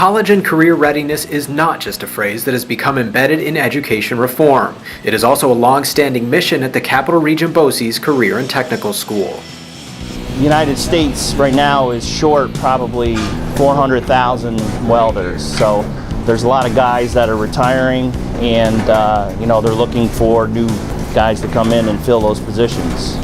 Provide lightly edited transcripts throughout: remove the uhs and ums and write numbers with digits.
College and career readiness is not just a phrase that has become embedded in education reform. It is also a long-standing mission at the Capital Region BOCES Career and Technical School. The United States right now is short probably 400,000 welders. So there's a lot of guys that are retiring, and they're looking for new guys to come in and fill those positions.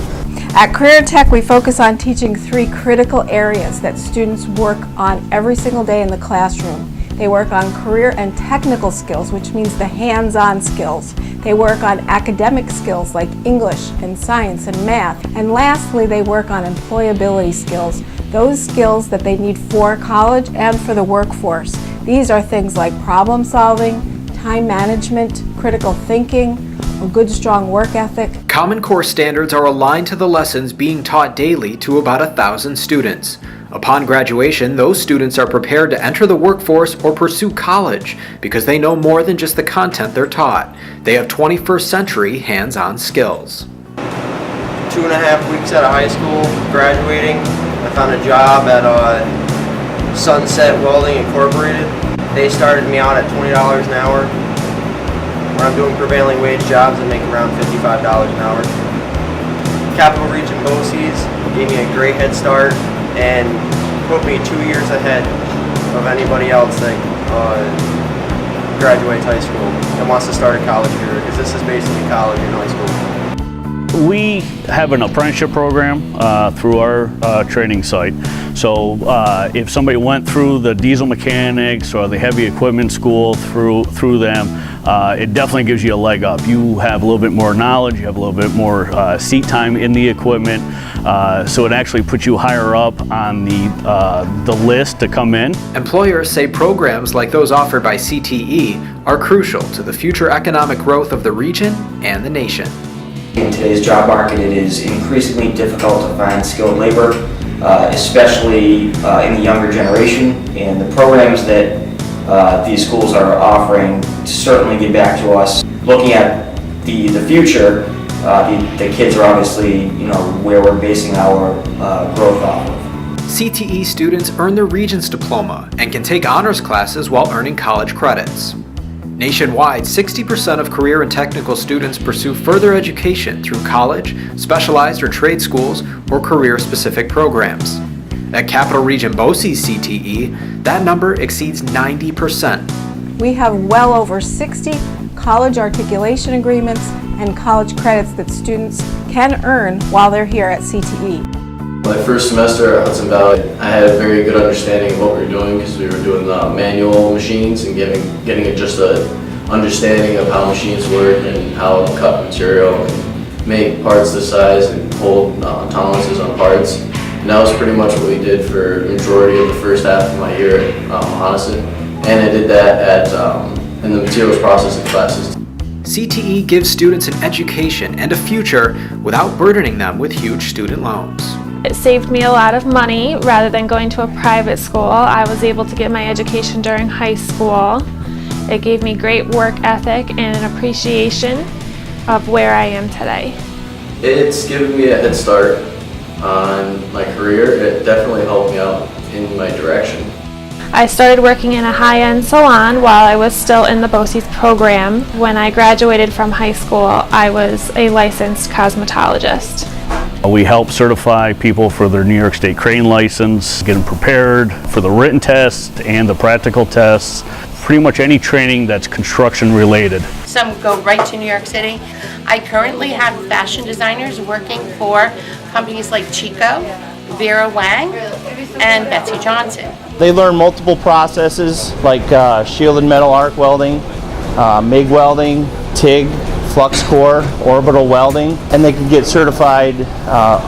At Career Tech, we focus on teaching 3 critical areas that students work on every single day in the classroom. They work on career and technical skills, which means the hands-on skills. They work on academic skills like English and science and math. And lastly, they work on employability skills, those skills that they need for college and for the workforce. These are things like problem solving, time management, critical thinking, a good, strong work ethic. Common Core standards are aligned to the lessons being taught daily to about 1,000 students. Upon graduation, those students are prepared to enter the workforce or pursue college because they know more than just the content they're taught. They have 21st century hands-on skills. 2.5 weeks out of high school, graduating, I found a job at Sunset Welding Incorporated. They started me out at $20 an hour. When I'm doing prevailing wage jobs, I make around $55 an hour. Capital Region BOCES gave me a great head start and put me 2 years ahead of anybody else that graduates high school and wants to start a college career, because this is basically college in high school. We have an apprenticeship program through our training site. So if somebody went through the diesel mechanics or the heavy equipment school through them, it definitely gives you a leg up. You have a little bit more knowledge, you have a little bit more seat time in the equipment, so it actually puts you higher up on the list to come in. Employers say programs like those offered by CTE are crucial to the future economic growth of the region and the nation. In today's job market, it is increasingly difficult to find skilled labor, especially in the younger generation, and the programs that these schools are offering certainly get back to us. Looking at the future, the kids are obviously where we're basing our growth off of. CTE students earn their Regents diploma and can take honors classes while earning college credits. Nationwide, 60% of career and technical students pursue further education through college, specialized or trade schools, or career-specific programs. At Capital Region BOCES CTE, that number exceeds 90%. We have well over 60 college articulation agreements and college credits that students can earn while they're here at CTE. My first semester at Hudson Valley, I had a very good understanding of what we were doing, because we were doing manual machines and getting just an understanding of how machines work and how to cut material and make parts this size and hold tolerances on parts. And that was pretty much what we did for the majority of the first half of my year at Honeston. And I did that in the materials processing classes. CTE gives students an education and a future without burdening them with huge student loans. It saved me a lot of money. Rather than going to a private school, I was able to get my education during high school. It gave me great work ethic and an appreciation of where I am today. It's given me a head start on my career. It definitely helped me out in my direction. I started working in a high-end salon while I was still in the BOCES program. When I graduated from high school, I was a licensed cosmetologist. We help certify people for their New York State crane license, get them prepared for the written test and the practical tests. Pretty much any training that's construction related. Some go right to New York City. I currently have fashion designers working for companies like Chico, Vera Wang, and Betsy Johnson. They learn multiple processes like shielded metal arc welding, MIG welding, TIG, flux core, orbital welding, and they can get certified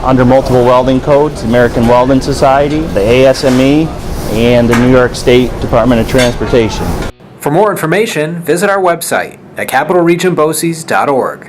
under multiple welding codes, American Welding Society, the ASME, and the New York State Department of Transportation. For more information, visit our website at capitalregionboces.org.